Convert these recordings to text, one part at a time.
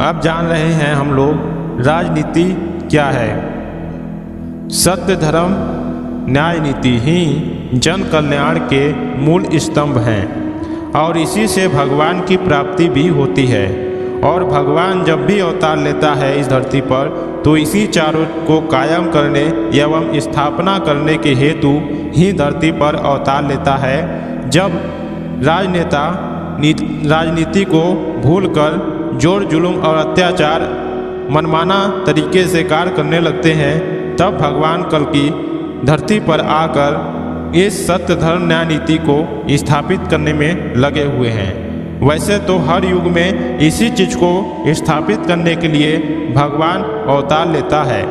अब जान रहे हैं हम लोग राजनीति क्या है। सत्य, धर्म, न्याय नीति ही जन कल्याण के मूल स्तंभ हैं और इसी से भगवान की प्राप्ति भी होती है। और भगवान जब भी अवतार लेता है इस धरती पर तो इसी चारों को कायम करने एवं स्थापना करने के हेतु ही धरती पर अवतार लेता है। जब राजनेता राजनीति को भूलकर जोर जुलूम और अत्याचार मनमाना तरीके से कार्य करने लगते हैं, तब भगवान कल की धरती पर आकर इस सत्य, धर्म, न्याय नीति को स्थापित करने में लगे हुए हैं। वैसे तो हर युग में इसी चीज़ को स्थापित करने के लिए भगवान अवतार लेता है।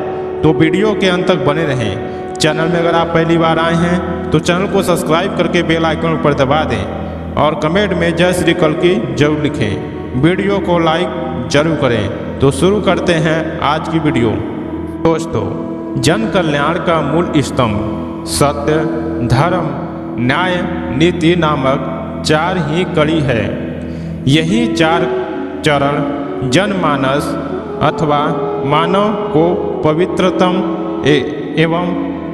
तो वीडियो के अंत तक बने रहें। चैनल में अगर आप पहली बार आए हैं तो चैनल को सब्सक्राइब करके बेल आइकन पर दबा दें और कमेंट में जय श्री कल की जरूर लिखें। वीडियो को लाइक जरूर करें। तो शुरू करते हैं आज की वीडियो। दोस्तों, जन कल्याण का मूल स्तंभ सत्य, धर्म, न्याय नीति नामक 4 ही कड़ी है। यही 4 चरण जनमानस अथवा मानव को पवित्रतम एवं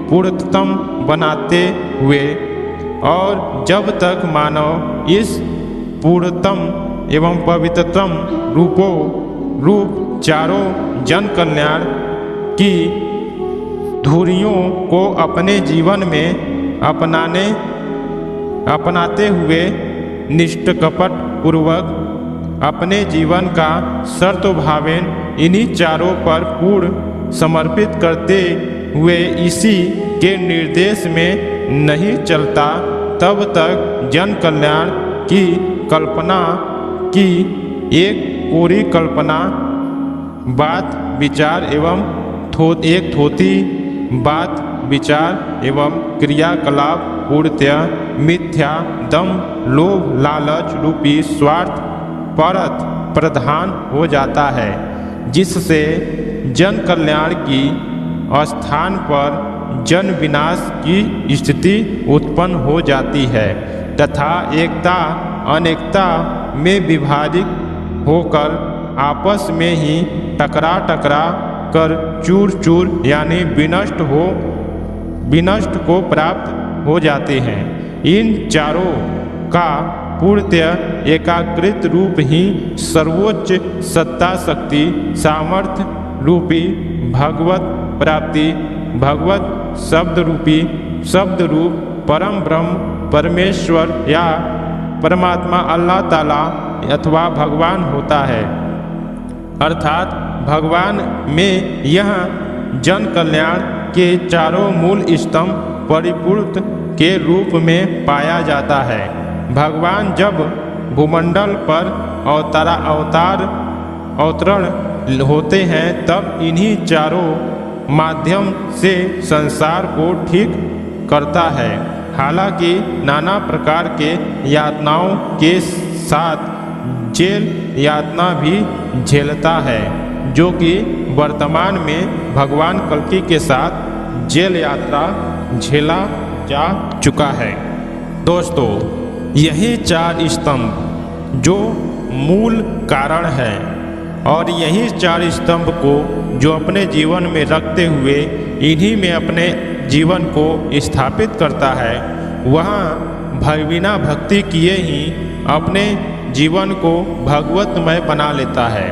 पूर्णतम बनाते हुए, और जब तक मानव इस पूर्णतम एवं पवित्रतम रूप चारों जन कल्याण की धुरियों को अपने जीवन में अपनाते हुए निष्कपट पूर्वक अपने जीवन का सर्वभावेन इन्हीं चारों पर पूर्ण समर्पित करते हुए इसी के निर्देश में नहीं चलता, तब तक जन कल्याण की कल्पना की एक पूरी कल्पना, बात विचार एवं एक थोथी बात विचार एवं क्रियाकलाप पूर्णतया मिथ्या, दम, लोभ, लालच रूपी स्वार्थ परत प्रधान हो जाता है, जिससे जन कल्याण की स्थान पर जन विनाश की स्थिति उत्पन्न हो जाती है तथा एकता अनेकता में विभाजित होकर आपस में ही टकरा कर चूर चूर यानी विनष्ट को प्राप्त हो जाते हैं। इन चारों का पूर्णतः एकाकृत रूप ही सर्वोच्च सत्ता शक्ति सामर्थ्य रूपी भगवत प्राप्ति, भगवत शब्द रूप परम ब्रह्म परमेश्वर या परमात्मा अल्लाह ताला अथवा भगवान होता है। अर्थात भगवान में यह जन कल्याण के चारों मूल स्तंभ परिपूर्ण के रूप में पाया जाता है। भगवान जब भूमंडल पर अवतरण होते हैं तब इन्हीं चारों माध्यम से संसार को ठीक करता है। हालांकि नाना प्रकार के यातनाओं के साथ जेल यातना भी झेलता है, जो कि वर्तमान में भगवान कल्कि के साथ जेल यात्रा झेला जा चुका है। दोस्तों, यही 4 स्तंभ जो मूल कारण है और यही 4 स्तंभ को जो अपने जीवन में रखते हुए इन्हीं में अपने जीवन को स्थापित करता है, वह बिना भक्ति किए ही अपने जीवन को भगवतमय बना लेता है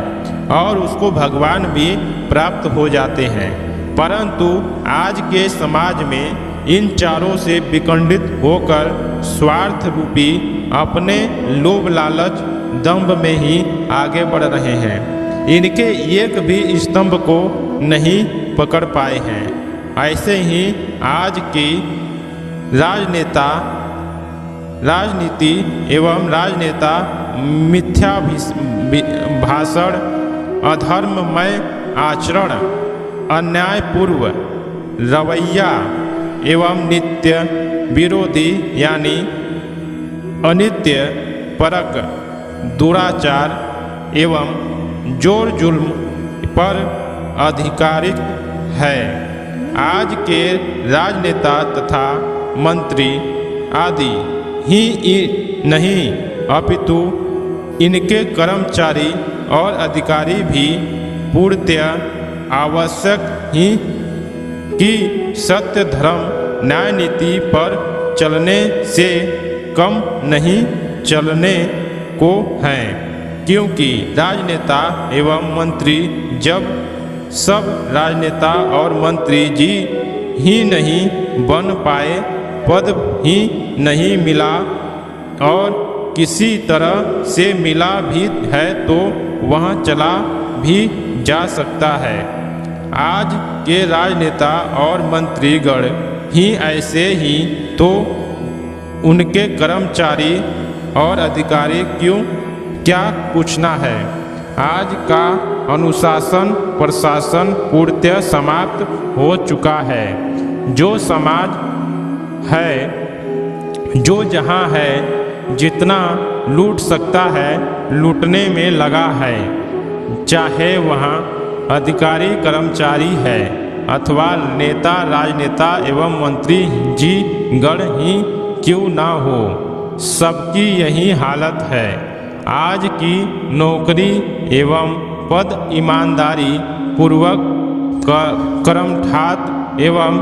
और उसको भगवान भी प्राप्त हो जाते हैं। परंतु आज के समाज में इन चारों से विखंडित होकर स्वार्थ रूपी अपने लोभ लालच दंभ में ही आगे बढ़ रहे हैं। इनके एक भी स्तंभ को नहीं पकड़ पाए हैं। ऐसे ही आज की राजनीति एवं राजनेता मिथ्या भाषण, अधर्ममय आचरण, अन्यायपूर्व रवैया एवं नित्य विरोधी यानी अनित्य परक दुराचार एवं जोर जुल्म पर आधिकारिक है। आज के राजनेता तथा मंत्री आदि ही नहीं अपितु इनके कर्मचारी और अधिकारी भी पूर्णतः आवश्यक ही कि सत्य धर्म न्याय नीति पर चलने से कम नहीं चलने को हैं, क्योंकि राजनेता एवं मंत्री जब सब राजनेता और मंत्री जी ही नहीं बन पाए, पद ही नहीं मिला और किसी तरह से मिला भी है तो वह चला भी जा सकता है। आज के राजनेता और मंत्रीगण ही ऐसे ही तो उनके कर्मचारी और अधिकारी क्यों क्या पूछना है। आज का अनुशासन प्रशासन पूर्णतः समाप्त हो चुका है। जो समाज है, जो जहाँ है, जितना लूट सकता है लूटने में लगा है, चाहे वहाँ अधिकारी कर्मचारी है अथवा नेता राजनेता एवं मंत्री जी गण ही क्यों ना हो, सबकी यही हालत है। आज की नौकरी एवं पद ईमानदारी पूर्वक कर्मठात एवं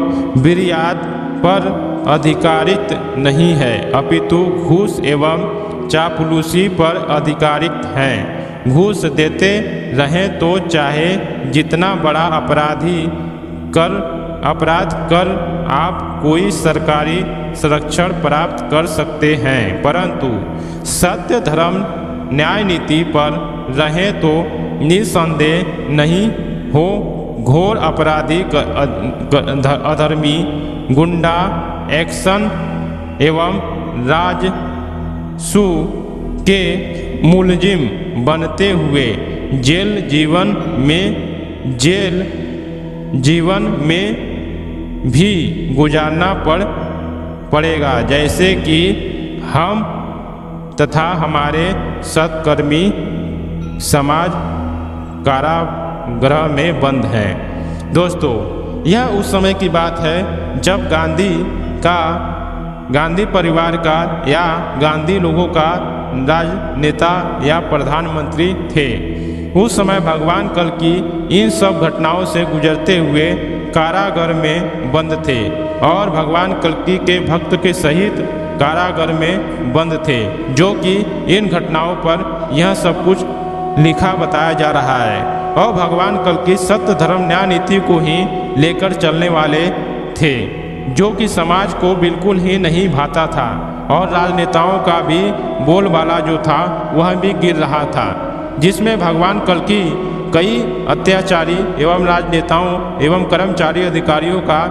बिरियात पर अधिकारित नहीं है, अपितु घूस एवं चापलूसी पर अधिकारित हैं। घूस देते रहें तो चाहे जितना बड़ा अपराध कर आप कोई सरकारी संरक्षण प्राप्त कर सकते हैं, परंतु सत्य धर्म न्याय नीति पर रहें तो निसंदेह नहीं हो घोर अपराधी अधर्मी गुंडा एक्शन एवं राजसू के मुलजिम बनते हुए जेल जीवन में भी गुजारना पड़ेगा, जैसे कि हम तथा हमारे सत्कर्मी समाज कारागृह में बंद हैं। दोस्तों, यह उस समय की बात है जब गांधी परिवार का या गांधी लोगों का राजनेता या प्रधानमंत्री थे। उस समय भगवान कल्कि इन सब घटनाओं से गुजरते हुए कारागार में बंद थे और भगवान कल्कि के भक्त के सहित कारागार में बंद थे, जो कि इन घटनाओं पर यह सब कुछ लिखा बताया जा रहा है। और भगवान कल्कि सत्य धर्म न्याय नीति को ही लेकर चलने वाले थे, जो कि समाज को बिल्कुल ही नहीं भाता था और राजनेताओं का भी बोलबाला जो था वह भी गिर रहा था, जिसमें भगवान कल्कि कई अत्याचारी एवं राजनेताओं एवं कर्मचारी अधिकारियों का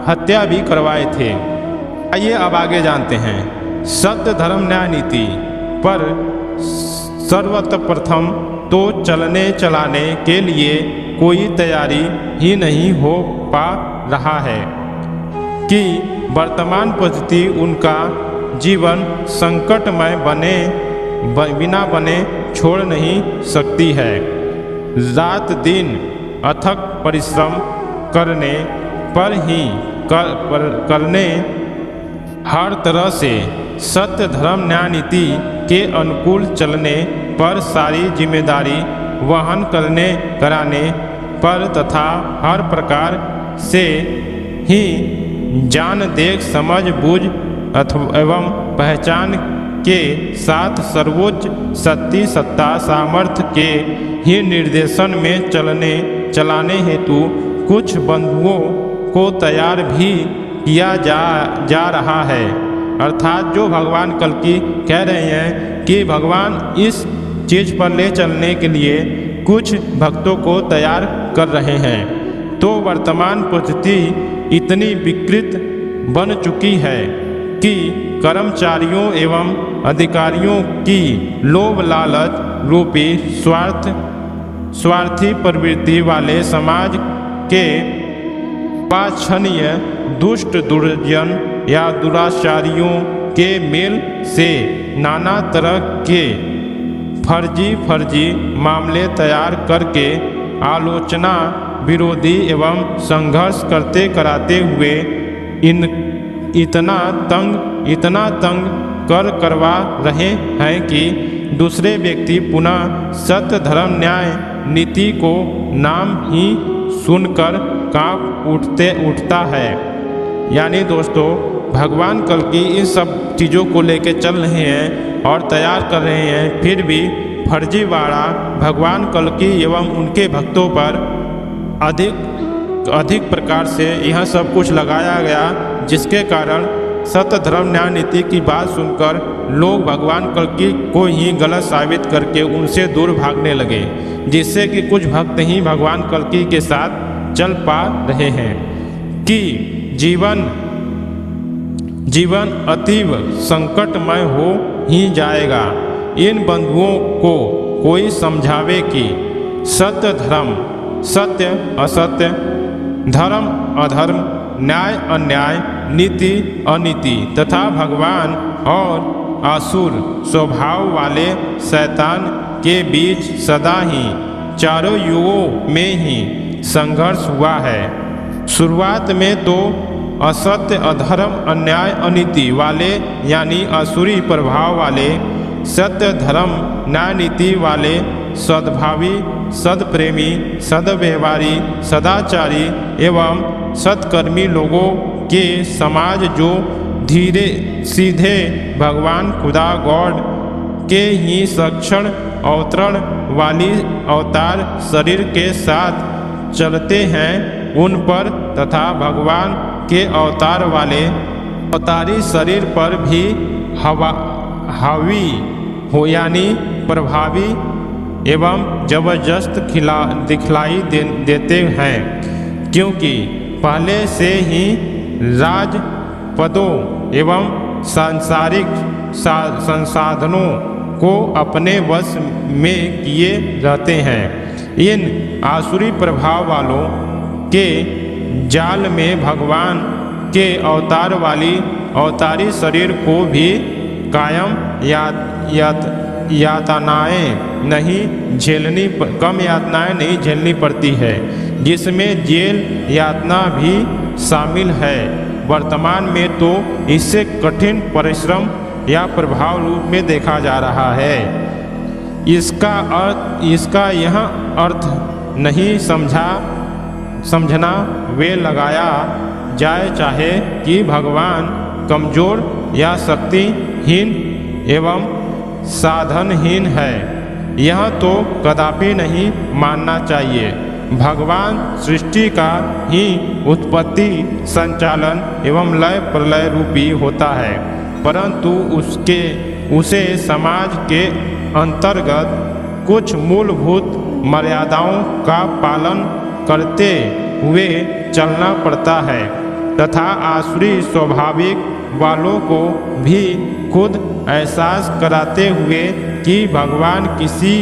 हत्या भी करवाए थे। आइए अब आगे जानते हैं। सत्य धर्म न्याय नीति पर सर्वप्रथम तो चलाने के लिए कोई तैयारी ही नहीं हो पा रहा है कि वर्तमान परिस्थिति उनका जीवन संकटमय बिना बने छोड़ नहीं सकती है। रात दिन अथक परिश्रम करने हर तरह से सत्य धर्म न्याय नीति के अनुकूल चलने पर सारी जिम्मेदारी वहन कराने पर तथा हर प्रकार से ही जान देख समझ बूझ एवं पहचान के साथ सर्वोच्च शक्ति सत्ता सामर्थ्य के ही निर्देशन में चलाने हेतु कुछ बंधुओं को तैयार भी किया जा रहा है। अर्थात जो भगवान कल्कि कह रहे हैं कि भगवान इस चीज़ पर ले चलने के लिए कुछ भक्तों को तैयार कर रहे हैं। तो वर्तमान परिस्थिति इतनी विकृत बन चुकी है कि कर्मचारियों एवं अधिकारियों की लोभ लालच रूपी स्वार्थी प्रवृत्ति वाले समाज के वांछनीय दुष्ट दुर्जन या दुराचारियों के मेल से नाना तरह के फर्जी मामले तैयार करके आलोचना विरोधी एवं संघर्ष कराते हुए इतना तंग करवा रहे हैं कि दूसरे व्यक्ति पुनः सत्य धर्म न्याय नीति को नाम ही सुनकर कांप उठता है। यानी दोस्तों, भगवान कल्कि इन सब चीज़ों को लेके चल रहे हैं और तैयार कर रहे हैं, फिर भी फर्जीवाड़ा भगवान कल्कि एवं उनके भक्तों पर अधिक प्रकार से यह सब कुछ लगाया गया, जिसके कारण सत्य धर्म न्याय नीति की बात सुनकर लोग भगवान कल्कि को ही गलत साबित करके उनसे दूर भागने लगे, जिससे कि कुछ भक्त ही भगवान कल्कि के साथ चल पा रहे हैं कि जीवन अतीव संकटमय हो ही जाएगा। इन बंधुओं को कोई समझावे कि सत्य धर्म सत्य असत्य, धर्म अधर्म, न्याय अन्याय, नीति अनीति तथा भगवान और असुर स्वभाव वाले शैतान के बीच सदा ही चारों युगों में ही संघर्ष हुआ है। शुरुआत में तो असत्य अधर्म अन्याय अनीति वाले यानी असुरी प्रभाव वाले, सत्य धर्म न्याय नीति वाले सद्भावी सदप्रेमी सदव्यवहारी सदाचारी एवं सत्कर्मी लोगों के समाज जो धीरे सीधे भगवान खुदा गॉड के ही सक्षण अवतरण वाली अवतार शरीर के साथ चलते हैं, उन पर तथा भगवान के अवतार वाले अवतारी शरीर पर भी हावी हो यानी प्रभावी एवं जबरदस्त दिखलाई देते हैं, क्योंकि पहले से ही राज पदों एवं सांसारिक संसाधनों को अपने वश में किए रहते हैं। इन आसुरी प्रभाव वालों के जाल में भगवान के अवतार वाली अवतारी शरीर को भी कायम यातनाएं नहीं झेलनी पड़ती है, जिसमें जेल यातना भी शामिल है। वर्तमान में तो इससे कठिन परिश्रम या प्रभाव रूप में देखा जा रहा है। इसका यह अर्थ नहीं समझना वे लगाया जाए चाहे कि भगवान कमजोर या शक्तिहीन एवं साधनहीन है, यह तो कदापि नहीं मानना चाहिए। भगवान सृष्टि का ही उत्पत्ति संचालन एवं लय प्रलय रूपी होता है, परंतु उसे समाज के अंतर्गत कुछ मूलभूत मर्यादाओं का पालन करते हुए चलना पड़ता है तथा आसुरी स्वाभाविक वालों को भी खुद एहसास कराते हुए कि भगवान किसी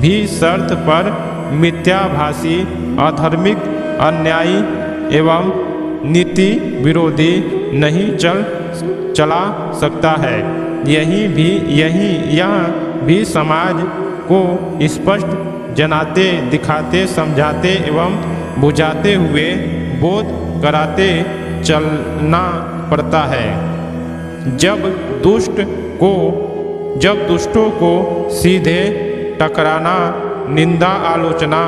भी शर्त पर मिथ्याभासी अधार्मिक अन्यायी एवं नीति विरोधी नहीं चला सकता है। यह भी समाज को स्पष्ट जनाते दिखाते समझाते एवं बुझाते हुए बोध कराते चलना पड़ता है। जब दुष्टों को सीधे टकराना, निंदा आलोचना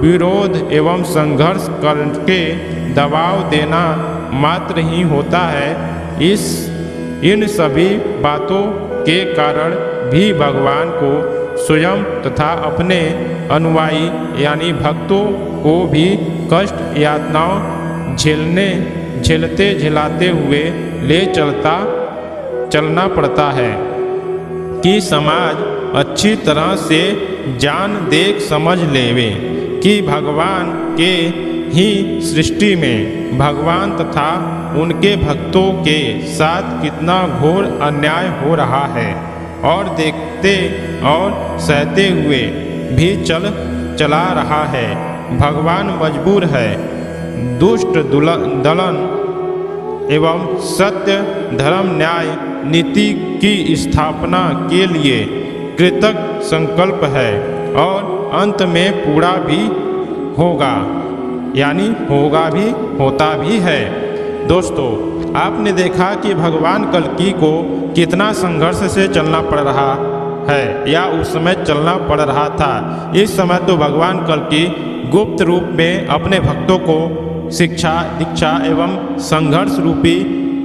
विरोध एवं संघर्ष करके दबाव देना मात्र ही होता है, इन सभी बातों के कारण भी भगवान को स्वयं तथा अपने अनुयायी यानी भक्तों को भी कष्ट यातनाओं झेलाते हुए ले चलना पड़ता है कि समाज अच्छी तरह से जान देख समझ लेवे कि भगवान के ही सृष्टि में भगवान तथा उनके भक्तों के साथ कितना घोर अन्याय हो रहा है, और देखते और सहते हुए भी चला रहा है। भगवान मजबूर है दुष्ट दलन एवं सत्य धर्म न्याय नीति की स्थापना के लिए कृतज्ञ संकल्प है और अंत में पूरा भी होगा, यानी होता भी है। दोस्तों, आपने देखा कि भगवान कल्कि को कितना संघर्ष से चलना पड़ रहा है या उस समय चलना पड़ रहा था। इस समय तो भगवान कल्कि गुप्त रूप में अपने भक्तों को शिक्षा, दीक्षा एवं संघर्ष रूपी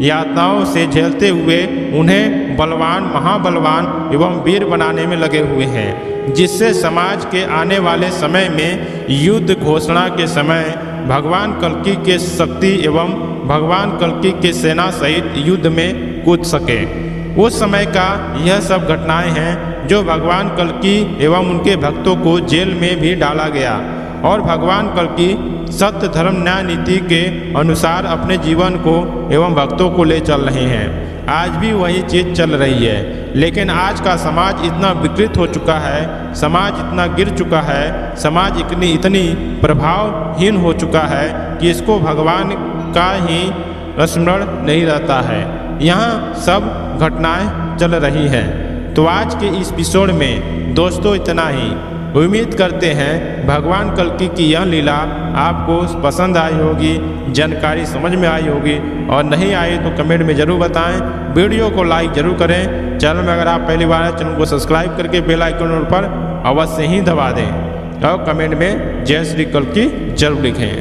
यातनाओं से झेलते हुए उन्हें बलवान, महाबलवान एवं वीर बनाने में लगे हुए हैं, जिससे समाज के आने वाले समय में युद्ध घोषणा के समय भगवान कल्कि के शक्ति एवं भगवान कल्कि के सेना सहित युद्ध में कूद सके। उस समय का यह सब घटनाएं हैं जो भगवान कल्कि एवं उनके भक्तों को जेल में भी डाला गया और भगवान कल्कि सत्य, धर्म, न्याय, नीति के अनुसार अपने जीवन को एवं भक्तों को ले चल रहे हैं। आज भी वही चीज़ चल रही है, लेकिन आज का समाज इतना विकृत हो चुका है, समाज इतना गिर चुका है, समाज इतनी प्रभावहीन हो चुका है कि इसको भगवान का ही स्मरण नहीं रहता है। यहाँ सब घटनाएं चल रही हैं। तो आज के इस एपिसोड में दोस्तों इतना ही। उम्मीद करते हैं भगवान कल्कि की यह लीला आपको पसंद आई होगी, जानकारी समझ में आई होगी, और नहीं आई तो कमेंट में ज़रूर बताएं। वीडियो को लाइक ज़रूर करें। चैनल में अगर आप पहली बार हैं, चैनल को सब्सक्राइब करके बेल आइकन पर अवश्य ही दबा दें और कमेंट में जय श्री कल्कि जरूर लिखें।